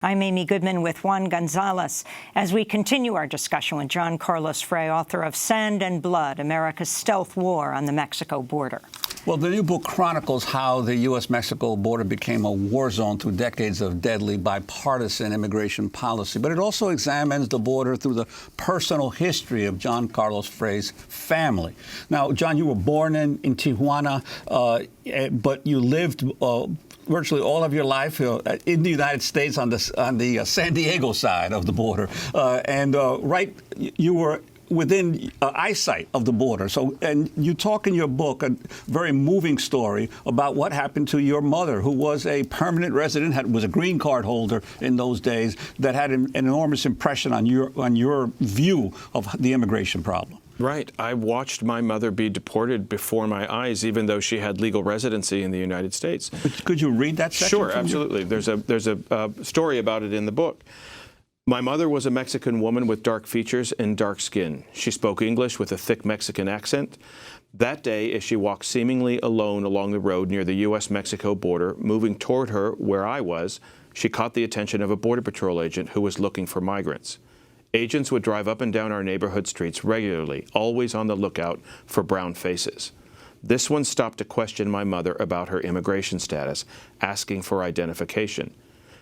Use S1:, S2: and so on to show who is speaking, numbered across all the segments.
S1: I'm Amy Goodman with Juan Gonzalez as we continue our discussion with John Carlos Frey, author of Sand and Blood, America's Stealth War on the Mexico Border.
S2: Well, the new book chronicles how the U.S.-Mexico border became a war zone through decades of deadly bipartisan immigration policy. But it also examines the border through the personal history of John Carlos Frey's family. Now, John, you were born in Tijuana, but you lived virtually all of your life in the United States on the San Diego side of the border, you were within eyesight of the border. So, and you talk in your book a very moving story about what happened to your mother, who was a permanent resident, was a green card holder in those days, that had an enormous impression on your view of the immigration problem.
S3: Right. I watched my mother be deported before my eyes, even though she had legal residency in the United States.
S2: Could you read that section?
S3: Sure, absolutely. There's a story about it in the book. My mother was a Mexican woman with dark features and dark skin. She spoke English with a thick Mexican accent. That day, as she walked seemingly alone along the road near the U.S.-Mexico border, moving toward her where I was, she caught the attention of a Border Patrol agent who was looking for migrants. Agents would drive up and down our neighborhood streets regularly, always on the lookout for brown faces. This one stopped to question my mother about her immigration status, asking for identification.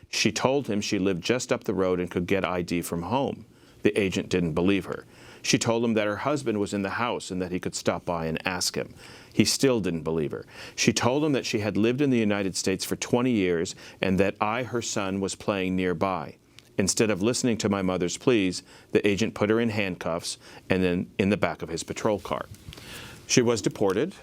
S3: She told him she lived just up the road and could get ID from home. The agent didn't believe her. She told him that her husband was in the house and that he could stop by and ask him. He still didn't believe her. She told him that she had lived in the United States for 20 years and that I, her son, was playing nearby. Instead of listening to my mother's pleas, the agent put her in handcuffs and then in the back of his patrol car. She was deported.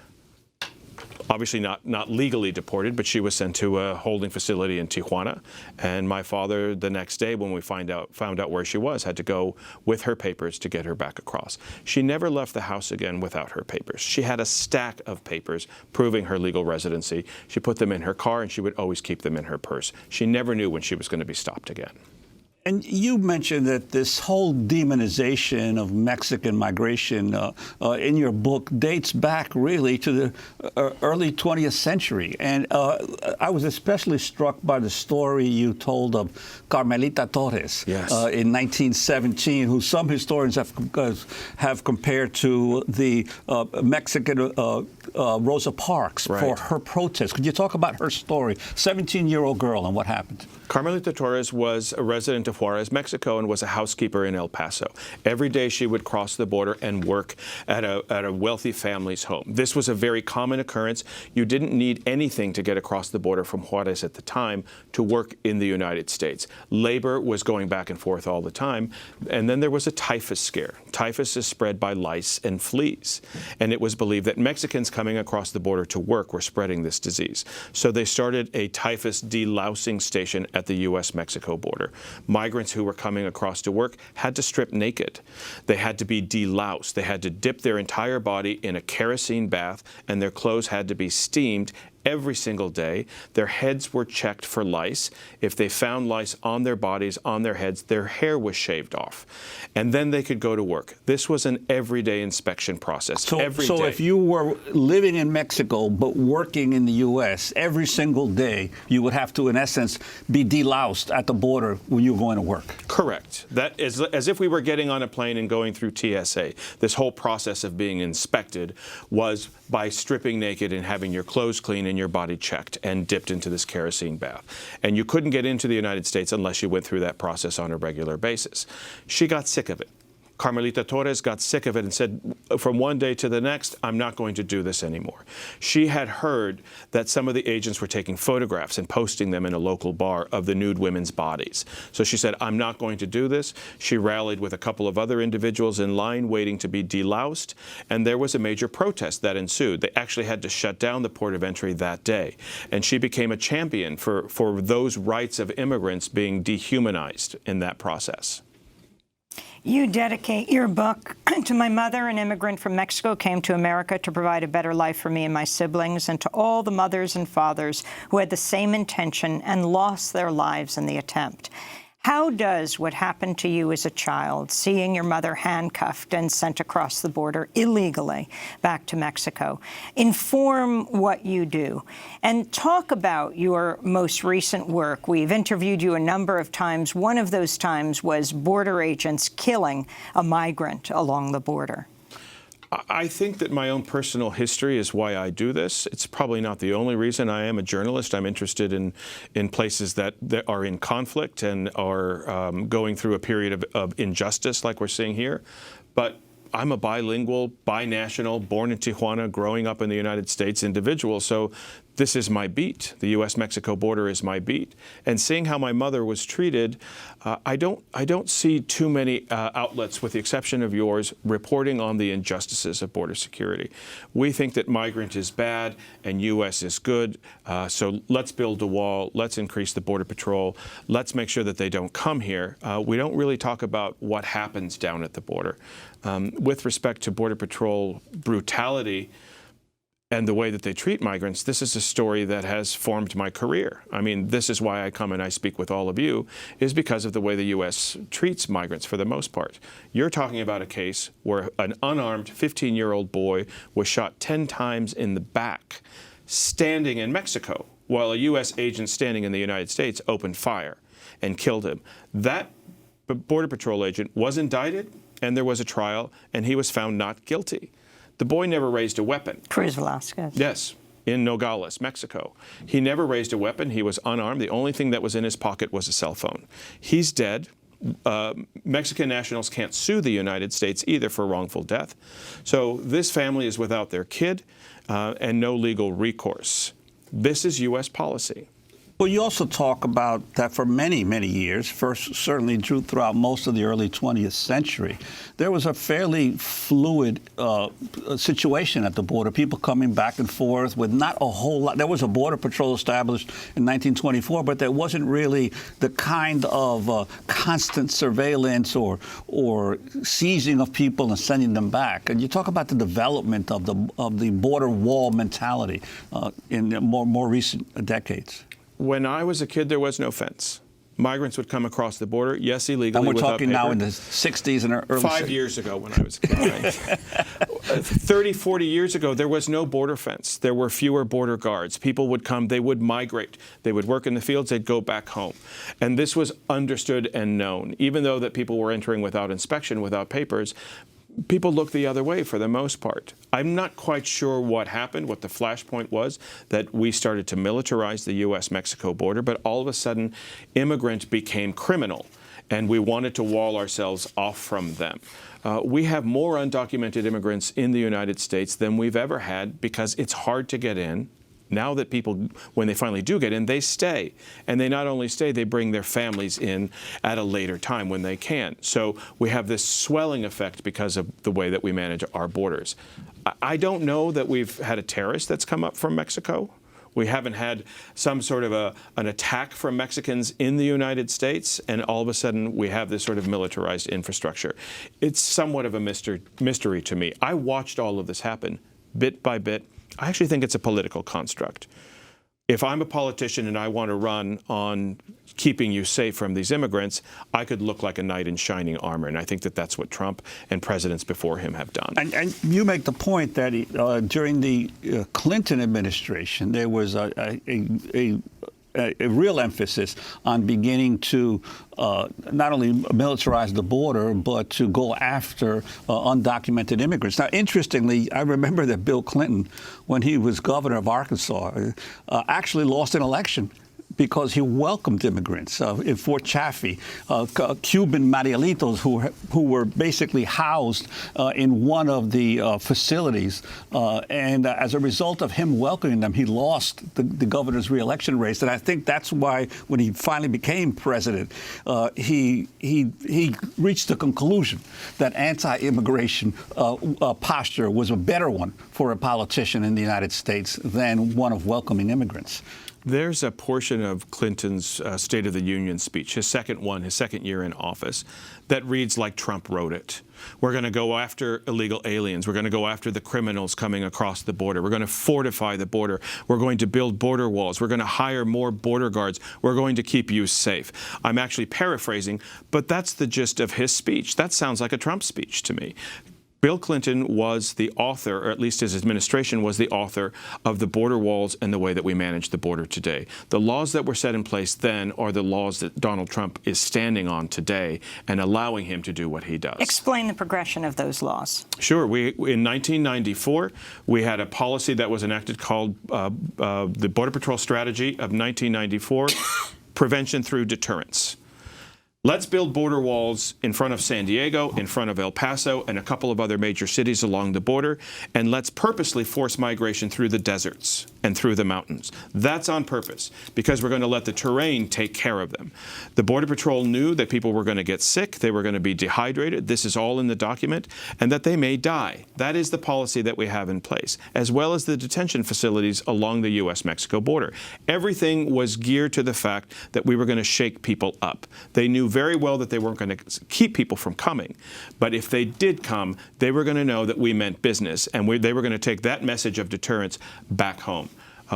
S3: Obviously not legally deported, but she was sent to a holding facility in Tijuana. And my father, the next day when we found out where she was, had to go with her papers to get her back across. She never left the house again without her papers. She had a stack of papers proving her legal residency. She put them in her car, and she would always keep them in her purse. She never knew when she was going to be stopped again.
S2: And you mentioned that this whole demonization of Mexican migration in your book dates back really to the early 20th century. And I was especially struck by the story you told of Carmelita Torres in 1917, who some historians have compared to the Mexican Rosa Parks for her protest. Could you talk about her story? 17-year-old girl and what happened?
S3: Carmelita Torres was a resident of Juarez, Mexico, and was a housekeeper in El Paso. Every day she would cross the border and work at a wealthy family's home. This was a very common occurrence. You didn't need anything to get across the border from Juarez at the time to work in the United States. Labor was going back and forth all the time. And then there was a typhus scare. Typhus is spread by lice and fleas. And it was believed that Mexicans coming across the border to work were spreading this disease. So they started a typhus delousing station at the U.S.-Mexico border. Migrants who were coming across to work had to strip naked. They had to be deloused. They had to dip their entire body in a kerosene bath, and their clothes had to be steamed every single day. Their heads were checked for lice. If they found lice on their bodies, on their heads, their hair was shaved off. And then they could go to work. This was an everyday inspection process. So
S2: if you were living in Mexico but working in the U.S. every single day, you would have to, in essence, be deloused at the border when you were going to work.
S3: Correct. That is as if we were getting on a plane and going through TSA. This whole process of being inspected was by stripping naked and having your clothes clean and your body checked and dipped into this kerosene bath. And you couldn't get into the United States unless you went through that process on a regular basis. She got sick of it. Carmelita Torres got sick of it and said, from one day to the next, I'm not going to do this anymore. She had heard that some of the agents were taking photographs and posting them in a local bar of the nude women's bodies. So she said, I'm not going to do this. She rallied with a couple of other individuals in line waiting to be deloused, and there was a major protest that ensued. They actually had to shut down the port of entry that day. And she became a champion for those rights of immigrants being dehumanized in that process.
S1: You dedicate your book to my mother, an immigrant from Mexico, came to America to provide a better life for me and my siblings, and to all the mothers and fathers who had the same intention and lost their lives in the attempt. How does what happened to you as a child, seeing your mother handcuffed and sent across the border illegally back to Mexico, inform what you do? And talk about your most recent work. We've interviewed you a number of times. One of those times was border agents killing a migrant along the border.
S3: I think that my own personal history is why I do this. It's probably not the only reason. I am a journalist. I'm interested in places that are in conflict and are going through a period of injustice like we're seeing here. But I'm a bilingual, binational, born in Tijuana, growing up in the United States individual. So this is my beat. The U.S.-Mexico border is my beat. And seeing how my mother was treated, I don't see too many outlets, with the exception of yours, reporting on the injustices of border security. We think that migrant is bad and U.S. is good. So let's build a wall. Let's increase the Border Patrol. Let's make sure that they don't come here. We don't really talk about what happens down at the border. With respect to Border Patrol brutality and the way that they treat migrants, this is a story that has formed my career. I mean, this is why I come and I speak with all of you, is because of the way the U.S. treats migrants for the most part. You're talking about a case where an unarmed 15-year-old boy was shot 10 times in the back, standing in Mexico, while a U.S. agent standing in the United States opened fire and killed him. That Border Patrol agent was indicted, and there was a trial, and he was found not guilty. The boy never raised a weapon.
S1: Cruz Velasquez.
S3: Yes, in Nogales, Mexico. He never raised a weapon. He was unarmed. The only thing that was in his pocket was a cell phone. He's dead. Mexican nationals can't sue the United States either for wrongful death. So this family is without their kid and no legal recourse. This is U.S. policy.
S2: Well, you also talk about that for many, many years, first certainly throughout most of the early 20th century, there was a fairly fluid situation at the border, people coming back and forth with not a whole lot. There was a Border Patrol established in 1924, but there wasn't really the kind of constant surveillance or seizing of people and sending them back. And you talk about the development of the border wall mentality in more recent decades.
S3: When I was a kid, there was no fence. Migrants would come across the border, yes, illegally.
S2: And we're talking
S3: paper.
S2: now in the 60s and early
S3: 5 years ago when I was a kid. Right? 30, 40 years ago, there was no border fence. There were fewer border guards. People would come, they would migrate. They would work in the fields, they'd go back home. And this was understood and known. Even though that people were entering without inspection, without papers, people look the other way for the most part. I'm not quite sure what happened, what the flashpoint was, that we started to militarize the U.S.-Mexico border, but all of a sudden, immigrant became criminal, and we wanted to wall ourselves off from them. We have more undocumented immigrants in the United States than we've ever had because it's hard to get in. Now that people, when they finally do get in, they stay. And they not only stay, they bring their families in at a later time when they can. So we have this swelling effect because of the way that we manage our borders. I don't know that we've had a terrorist that's come up from Mexico. We haven't had some sort of an attack from Mexicans in the United States, and all of a sudden we have this sort of militarized infrastructure. It's somewhat of a mystery to me. I watched all of this happen bit by bit. I actually think it's a political construct. If I'm a politician and I want to run on keeping you safe from these immigrants, I could look like a knight in shining armor. And I think that that's what Trump and presidents before him have done.
S2: And you make the point that during the Clinton administration, there was a real emphasis on beginning to not only militarize the border, but to go after undocumented immigrants. Now, interestingly, I remember that Bill Clinton, when he was governor of Arkansas, actually lost an election because he welcomed immigrants in Fort Chaffee, Cuban Marielitos who were basically housed in one of the facilities. And as a result of him welcoming them, he lost the governor's reelection race. And I think that's why when he finally became president, he reached the conclusion that anti-immigration posture was a better one for a politician in the United States than one of welcoming immigrants.
S3: There's a portion of Clinton's State of the Union speech, his second year in office, that reads like Trump wrote it. We're going to go after illegal aliens. We're going to go after the criminals coming across the border. We're going to fortify the border. We're going to build border walls. We're going to hire more border guards. We're going to keep you safe. I'm actually paraphrasing, but that's the gist of his speech. That sounds like a Trump speech to me. Bill Clinton was the author, or at least his administration was the author, of the border walls and the way that we manage the border today. The laws that were set in place then are the laws that Donald Trump is standing on today and allowing him to do what he does.
S1: Explain the progression of those laws.
S3: Sure. In 1994, we had a policy that was enacted called the Border Patrol Strategy of 1994, Prevention Through Deterrence. Let's build border walls in front of San Diego, in front of El Paso, and a couple of other major cities along the border, and let's purposely force migration through the deserts and through the mountains. That's on purpose, because we're going to let the terrain take care of them. The Border Patrol knew that people were going to get sick, they were going to be dehydrated, this is all in the document, and that they may die. That is the policy that we have in place, as well as the detention facilities along the U.S.-Mexico border. Everything was geared to the fact that we were going to shake people up. They knew very well that they weren't going to keep people from coming. But if they did come, they were going to know that we meant business, and they were going to take that message of deterrence back home.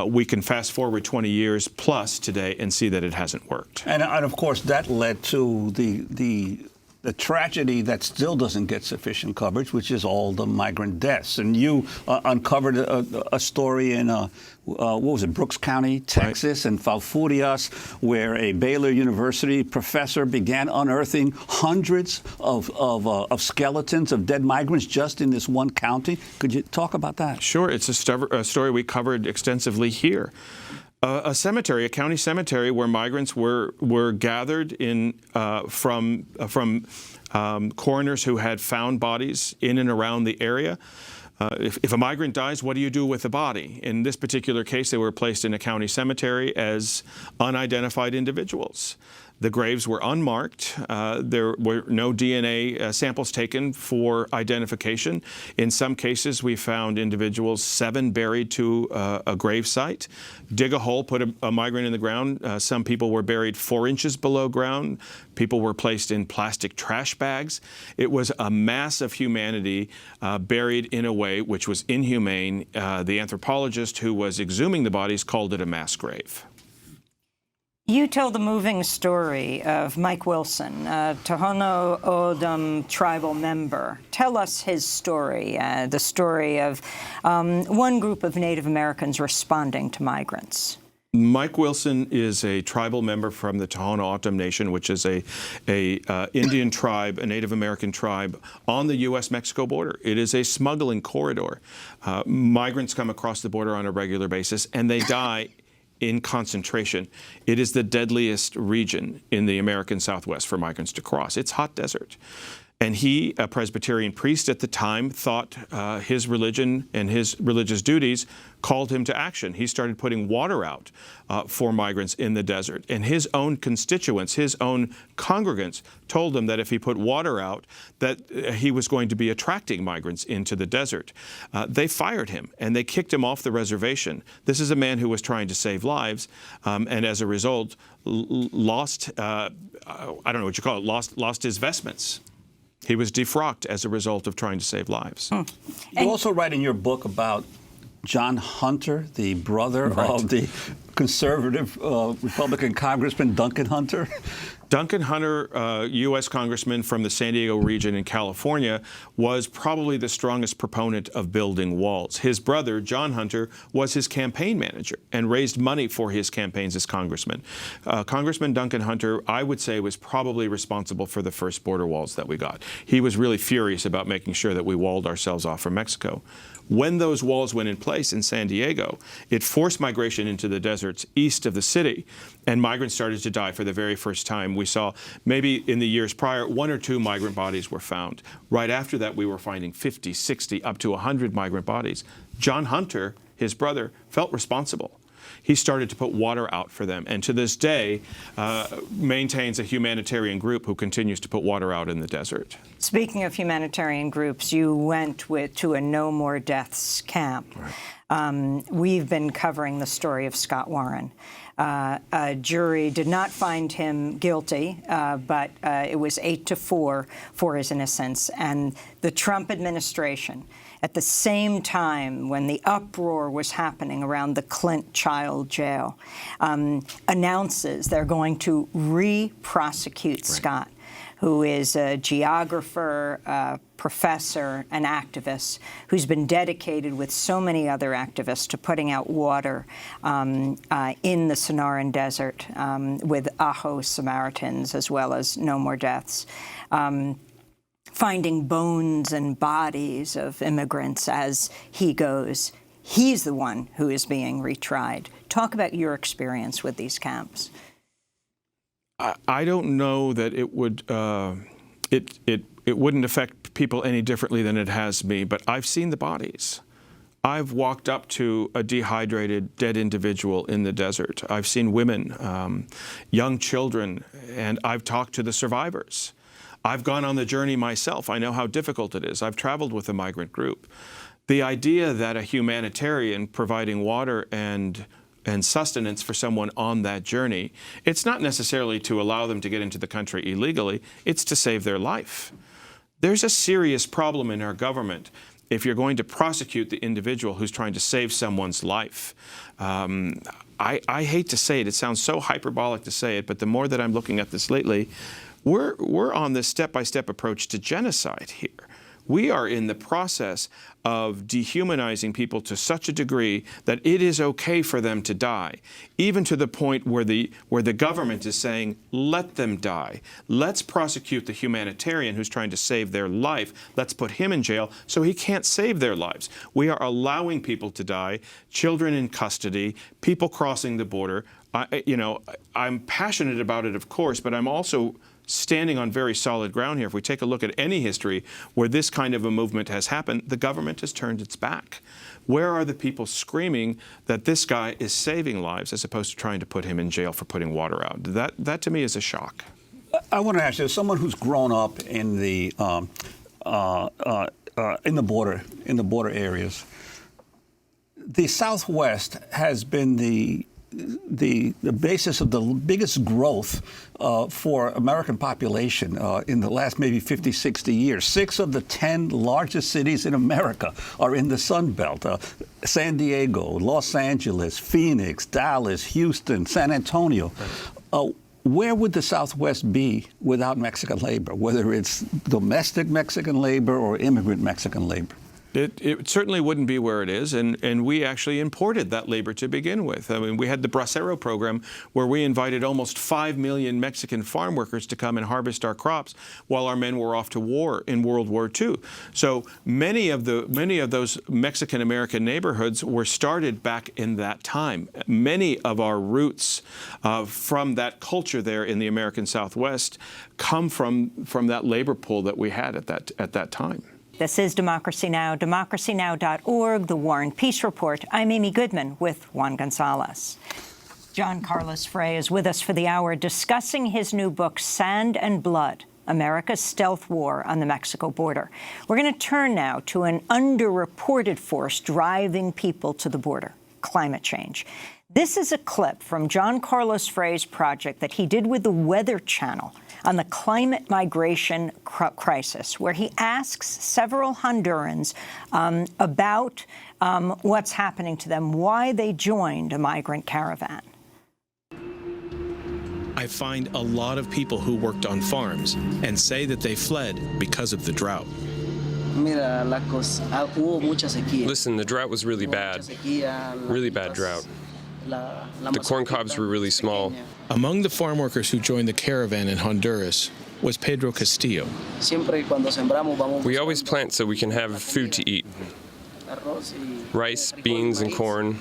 S3: We can fast forward 20 years plus today and see that it hasn't worked.
S2: And of course, that led to the tragedy that still doesn't get sufficient coverage, which is all the migrant deaths. And you uncovered a story in, what was it, Brooks County, Texas, right, and Falfurrias, where a Baylor University professor began unearthing hundreds of skeletons of dead migrants just in this one county. Could you talk about that?
S3: Sure. It's a story we covered extensively here. A cemetery, a county cemetery, where migrants were gathered in from coroners who had found bodies in and around the area. If a migrant dies, what do you do with the body? In this particular case, they were placed in a county cemetery as unidentified individuals. The graves were unmarked. There were no DNA samples taken for identification. In some cases, we found individuals 7 buried to a grave site. Dig a hole, put a migrant in the ground. Some people were buried 4 inches below ground. People were placed in plastic trash bags. It was a mass of humanity buried in a way which was inhumane. The anthropologist who was exhuming the bodies called it a mass grave.
S1: You tell the moving story of Mike Wilson, a Tohono O'odham tribal member. Tell us his story, the story of one group of Native Americans responding to migrants.
S3: Mike Wilson is a tribal member from the Tohono O'odham Nation, which is a Indian tribe, a Native American tribe on the U.S.-Mexico border. It is a smuggling corridor. Migrants come across the border on a regular basis, and they die in concentration. It is the deadliest region in the American Southwest for migrants to cross. It's hot desert. And he, a Presbyterian priest at the time, thought his religion and his religious duties called him to action. He started putting water out for migrants in the desert. And his own constituents, his own congregants, told him that if he put water out, that he was going to be attracting migrants into the desert. They fired him, and they kicked him off the reservation. This is a man who was trying to save lives, and as a result, lost, I don't know what you call it, lost his vestments. He was defrocked as a result of trying to save lives.
S2: You also write in your book about John Hunter, the brother of the conservative Republican Congressman Duncan Hunter.
S3: Duncan Hunter, U.S. Congressman from the San Diego region in California, was probably the strongest proponent of building walls. His brother, John Hunter, was his campaign manager and raised money for his campaigns as congressman. Congressman Duncan Hunter, I would say, was probably responsible for the first border walls that we got. He was really furious about making sure that we walled ourselves off from Mexico. When those walls went in place in San Diego, it forced migration into the deserts east of the city, and migrants started to die for the very first time. We saw maybe in the years prior, 1 or 2 migrant bodies were found. Right after that, we were finding 50, 60, up to 100 migrant bodies. John Hunter, his brother, felt responsible. he started to put water out for them, and to this day maintains a humanitarian group who continues to put water out in the desert.
S1: Speaking of humanitarian groups, you went to a No More Deaths camp. Right. We've been covering the story of Scott Warren. A jury did not find him guilty, but it was 8-4 for his innocence. And the Trump administration, at the same time when the uproar was happening around the Clint Child Jail, announces they're going to re-prosecute Scott, who is a geographer, professor, and activist who's been dedicated with so many other activists to putting out water in the Sonoran Desert with Aho Samaritans, as well as No More Deaths. Finding bones and bodies of immigrants as he goes. He's the one who is being retried. Talk about your experience with these camps.
S3: I don't know that it would it wouldn't affect people any differently than it has me, but I've seen the bodies. I've walked up to a dehydrated, dead individual in the desert. I've seen women, young children, and I've talked to the survivors. I've gone on the journey myself. I know how difficult it is. I've traveled with a migrant group. The idea that a humanitarian providing water and sustenance for someone on that journey, it's not necessarily to allow them to get into the country illegally, it's to save their life. There's a serious problem in our government if you're going to prosecute the individual who's trying to save someone's life. I hate to say it sounds so hyperbolic to say it, but the more that I'm looking at this lately, we're on this step-by-step approach to genocide here. We are in the process of dehumanizing people to such a degree that it is okay for them to die, even to the point where the government is saying, let them die. Let's prosecute the humanitarian who's trying to save their life. Let's put him in jail so he can't save their lives. We are allowing people to die, children in custody, people crossing the border. I'm passionate about it, of course, but I'm also standing on very solid ground here. If we take a look at any history where this kind of a movement has happened, the government has turned its back. Where are the people screaming that this guy is saving lives as opposed to trying to put him in jail for putting water out? That to me is a shock.
S2: I want to ask you, as someone who's grown up in the border areas, the Southwest has been the basis of the biggest growth for American population in the last maybe 50, 60 years. 6 of the 10 largest cities in America are in the Sun Belt. San Diego, Los Angeles, Phoenix, Dallas, Houston, San Antonio. Where would the Southwest be without Mexican labor, whether it's domestic Mexican labor or immigrant Mexican labor?
S3: It certainly wouldn't be where it is, and we actually imported that labor to begin with. I mean, we had the Bracero program where we invited almost 5 million Mexican farm workers to come and harvest our crops while our men were off to war in World War II. So many of those Mexican-American neighborhoods were started back in that time. Many of our roots from that culture there in the American Southwest come from that labor pool that we had at that time.
S1: This is Democracy Now!, democracynow.org, The War and Peace Report. I'm Amy Goodman with Juan Gonzalez. John Carlos Frey is with us for the hour discussing his new book, Sand and Blood, America's Stealth War on the Mexico Border. We're going to turn now to an underreported force driving people to the border, climate change. This is a clip from John Carlos Frey's project that he did with the Weather Channel on the climate migration crisis, where he asks several Hondurans about what's happening to them, why they joined a migrant caravan.
S4: I find a lot of people who worked on farms and say that they fled because of the drought.
S5: Listen, the drought was really bad drought. The corn cobs were really small.
S4: Among the farm workers who joined the caravan in Honduras was Pedro Castillo.
S5: We always plant so we can have food to eat. Rice, beans, and corn.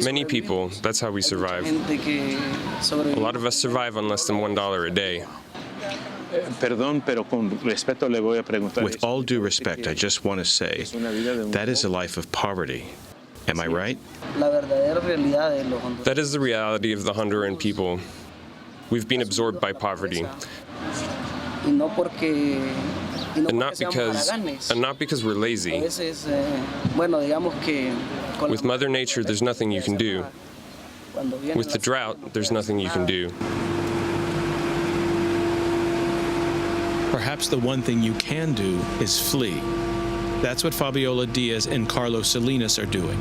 S5: Many people, that's how we survive. A lot of us survive on less than $1 a day.
S3: With all due respect, I just want to say that is a life of poverty.
S4: Am I right?
S5: That is the reality of the Honduran people. We've been absorbed by poverty. And not because we're lazy. With Mother Nature, there's nothing you can do. With the drought, there's nothing you can do.
S4: Perhaps the one thing you can do is flee. That's what Fabiola Diaz and Carlos Salinas are doing.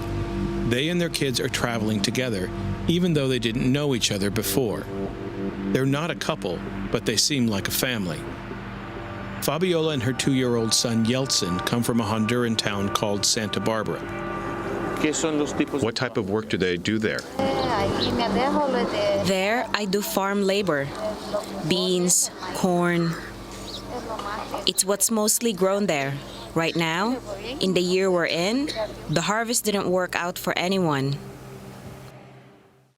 S4: They and their kids are traveling together, even though they didn't know each other before. They're not a couple, but they seem like a family. Fabiola and her 2-year-old son Yeltsin come from a Honduran town called Santa Barbara. What type of work do they do there?
S6: There, I do farm labor. Beans, corn. It's what's mostly grown there. Right now, in the year we're in, the harvest didn't work out for anyone.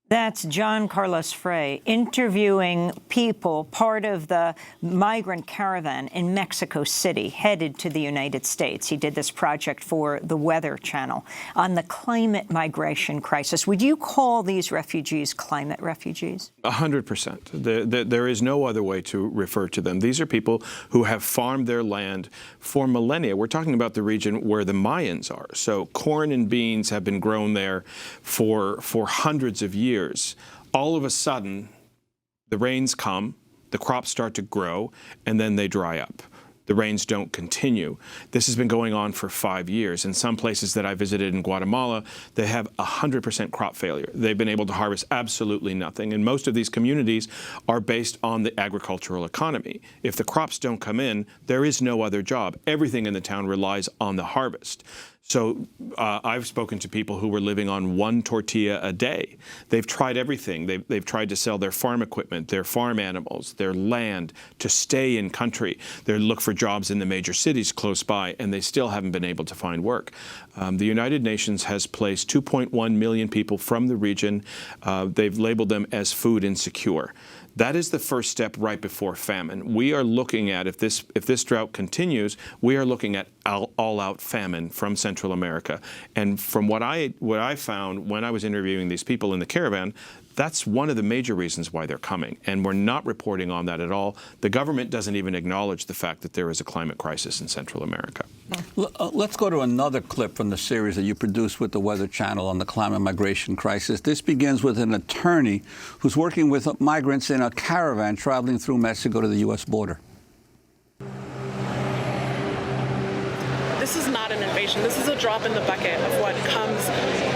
S1: That's John Carlos Frey interviewing people, part of the migrant caravan in Mexico City, headed to the United States. He did this project for the Weather Channel on the climate migration crisis. Would you call these refugees climate refugees?
S3: 100%. There is no other way to refer to them. These are people who have farmed their land for millennia. We're talking about the region where the Mayans are. So corn and beans have been grown there for hundreds of years. All of a sudden, the rains come, the crops start to grow, and then they dry up. The rains don't continue. This has been going on for 5 years. In some places that I visited in Guatemala, they have 100% crop failure. They've been able to harvest absolutely nothing. And most of these communities are based on the agricultural economy. If the crops don't come in, there is no other job. Everything in the town relies on the harvest. So I've spoken to people who were living on 1 tortilla a day. They've tried everything. They've tried to sell their farm equipment, their farm animals, their land to stay in country. They look for jobs in the major cities close by, and they still haven't been able to find work. The United Nations has placed 2.1 million people from the region. They've labeled them as food insecure. That is the first step right before famine. We are looking at, if this drought continues, we are looking at all-out famine from Central America. And from what I found when I was interviewing these people in the caravan, that's one of the major reasons why they're coming. And we're not reporting on that at all. The government doesn't even acknowledge the fact that there is a climate crisis in Central America.
S2: Let's go to another clip from the series that you produced with the Weather Channel on the climate migration crisis. This begins with an attorney who's working with migrants in a caravan traveling through Mexico to the U.S. border.
S7: This is not an invasion. This is a drop in the bucket of what comes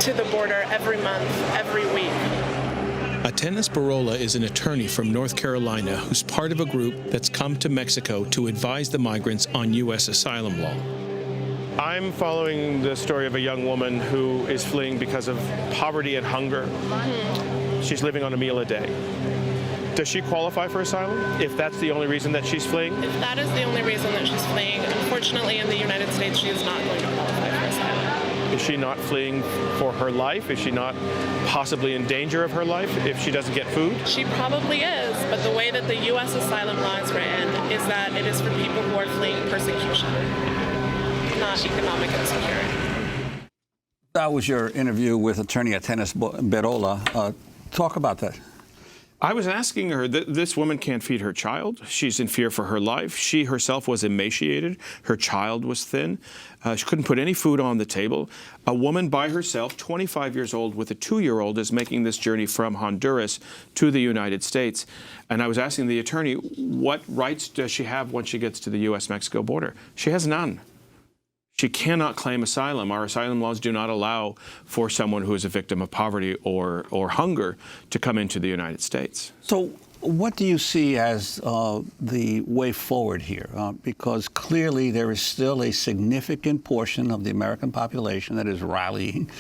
S7: to the border every month, every week.
S4: Atenas Barola is an attorney from North Carolina who's part of a group that's come to Mexico to advise the migrants on U.S. asylum law.
S3: I'm following the story of a young woman who is fleeing because of poverty and hunger. She's living on a meal a day. Does she qualify for asylum if that's the only reason that she's fleeing?
S7: If that is the only reason that she's fleeing, unfortunately in the United States she is not going to qualify for asylum.
S3: Is she not fleeing for her life? Is she not possibly in danger of her life if she doesn't get food?
S7: She probably is, but the way that the U.S. asylum law is written is that it is for people who are fleeing persecution, not economic insecurity.
S2: That was your interview with attorney Atenas Barola. Talk about that.
S3: I was asking her that this woman can't feed her child. She's in fear for her life. She herself was emaciated. Her child was thin. She couldn't put any food on the table. A woman by herself, 25 years old, with a 2-year-old, is making this journey from Honduras to the United States. And I was asking the attorney, what rights does she have once she gets to the U.S.-Mexico border? She has none. She cannot claim asylum. Our asylum laws do not allow for someone who is a victim of poverty or hunger to come into the United States.
S2: So what do you see as the way forward here? Because clearly there is still a significant portion of the American population that is rallying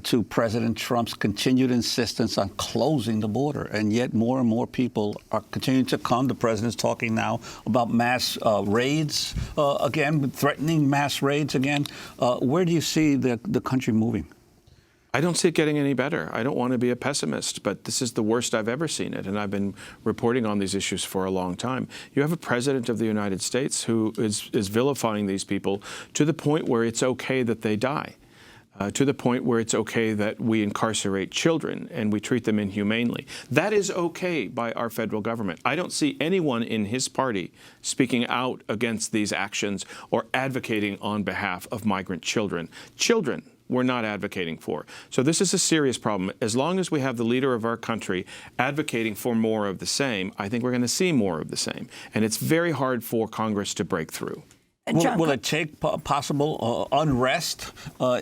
S2: to President Trump's continued insistence on closing the border. And yet more and more people are continuing to come. The president's talking now about mass raids again, threatening mass raids again. Where do you see the country moving?
S3: I don't see it getting any better. I don't want to be a pessimist, but this is the worst I've ever seen it, and I've been reporting on these issues for a long time. You have a president of the United States who is vilifying these people to the point where it's okay that they die. to the point where it's okay that we incarcerate children and we treat them inhumanely. That is okay by our federal government. I don't see anyone in his party speaking out against these actions or advocating on behalf of migrant children. Children we're not advocating for. So this is a serious problem. As long as we have the leader of our country advocating for more of the same, I think we're going to see more of the same. And it's very hard for Congress to break through.
S2: Will it take possible unrest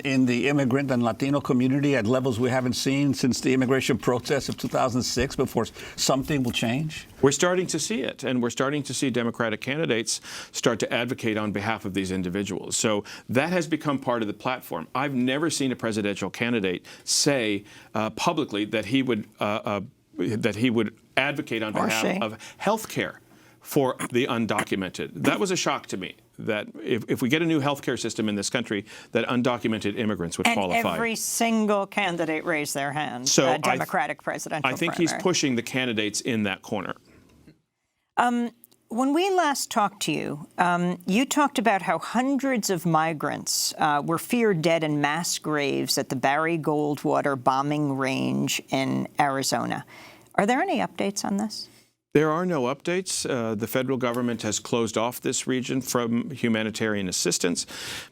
S2: in the immigrant and Latino community at levels we haven't seen since the immigration protests of 2006 before something will change?
S3: We're starting to see it, and we're starting to see Democratic candidates start to advocate on behalf of these individuals. So that has become part of the platform. I've never seen a presidential candidate say publicly that he would advocate on behalf of health care for the undocumented. That was a shock to me, that if we get a new healthcare system in this country, that undocumented immigrants would qualify.
S1: And every single candidate raised their hand,
S3: so
S1: Democratic presidential
S3: I think
S1: primary.
S3: he's pushing the candidates in that corner.
S1: When we last talked to you, you talked about how hundreds of migrants were feared dead in mass graves at the Barry Goldwater bombing range in Arizona. Are there any updates on this?
S3: There are no updates. The federal government has closed off this region from humanitarian assistance.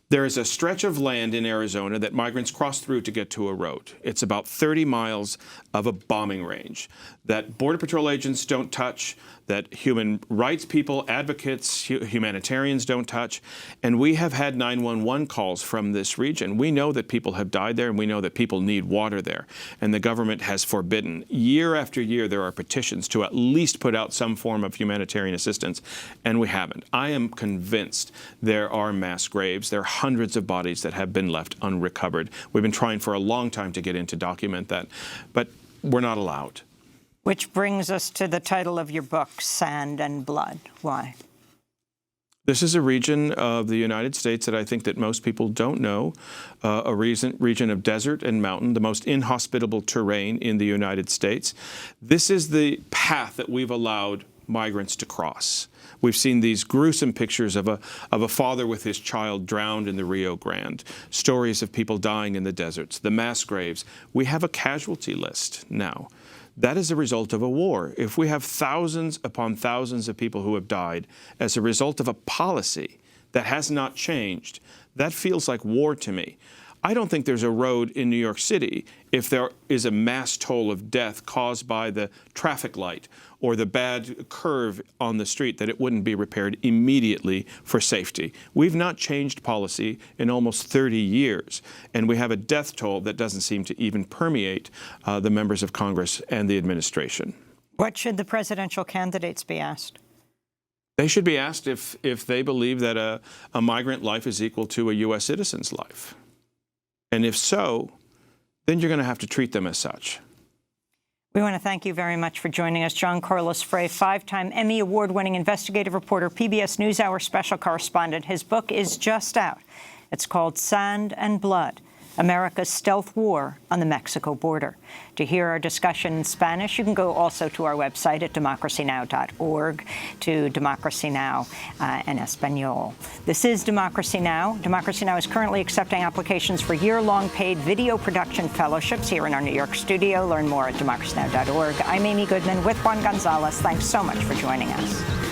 S3: There is a stretch of land in Arizona that migrants cross through to get to a road. It's about 30 miles of a bombing range that Border Patrol agents don't touch, that human rights people, advocates, humanitarians don't touch. And we have had 911 calls from this region. We know that people have died there, and we know that people need water there. And the government has forbidden. Year after year, there are petitions to at least put out some form of humanitarian assistance, and we haven't. I am convinced there are mass graves. There are hundreds of bodies that have been left unrecovered. We've been trying for a long time to get in to document that, but we're not allowed.
S1: Which brings us to the title of your book, Sand and Blood. Why?
S3: This is a region of the United States that I think that most people don't know, a region of desert and mountain, the most inhospitable terrain in the United States. This is the path that we've allowed migrants to cross. We've seen these gruesome pictures of a father with his child drowned in the Rio Grande, stories of people dying in the deserts, the mass graves. We have a casualty list now. That is a result of a war. If we have thousands upon thousands of people who have died as a result of a policy that has not changed, that feels like war to me. I don't think there's a road in New York City if there is a mass toll of death caused by the traffic light or the bad curve on the street that it wouldn't be repaired immediately for safety. We've not changed policy in almost 30 years, and we have a death toll that doesn't seem to even permeate the members of Congress and the administration.
S1: What should the presidential candidates be asked?
S3: They should be asked if they believe that a migrant life is equal to a U.S. citizen's life. And if so, then you're going to have to treat them as such.
S1: We want to thank you very much for joining us. John Carlos Frey, 5-time Emmy Award-winning investigative reporter, PBS NewsHour special correspondent. His book is just out. It's called Sand and Blood: America's Stealth War on the Mexico Border. To hear our discussion in Spanish, you can go also to our website at democracynow.org, to Democracy Now! En Español. This is Democracy Now! Democracy Now! Is currently accepting applications for year-long paid video production fellowships here in our New York studio. Learn more at democracynow.org. I'm Amy Goodman with Juan Gonzalez. Thanks so much for joining us.